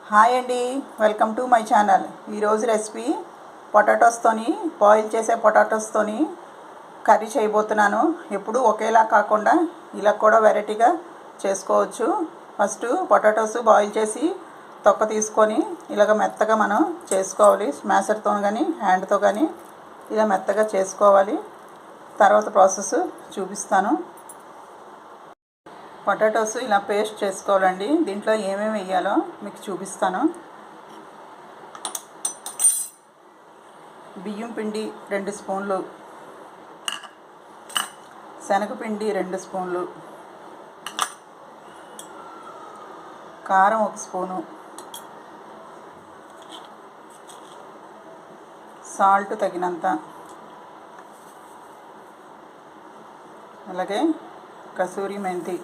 Hi అండి, welcome to my channel. ఈరోజు recipe పొటాటోస్తోని boil చేసే పొటాటోస్తోని కర్రీ చేయబోతున్నాను. ఎప్పుడు ఒకేలా కాకుండా ఇలా కూడా వెరైటీగా చేసుకోవచ్చు. ఫస్ట్ పొటాటోస్ బాయిల్ చేసి తొక్క తీసుకొని ఇలాగ మెత్తగా మనం చేసుకోవాలి. స్మాషర్తో కానీ హ్యాండ్తో కానీ ఇలా మెత్తగా చేసుకోవాలి. తర్వాత ప్రాసెస్ చూపిస్తాను. పొటాటోస్ ఇలా పేస్ట్ చేసుకోవాలండి. దీంట్లో ఏమేమి వేయాలో మీకు చూపిస్తాను. బియ్యం పిండి 2 స్పూన్లు, శనగపిండి 2 స్పూన్లు, కారం 1 స్పూను, సాల్ట్ తగినంత, అలాగే కసూరి మెంతి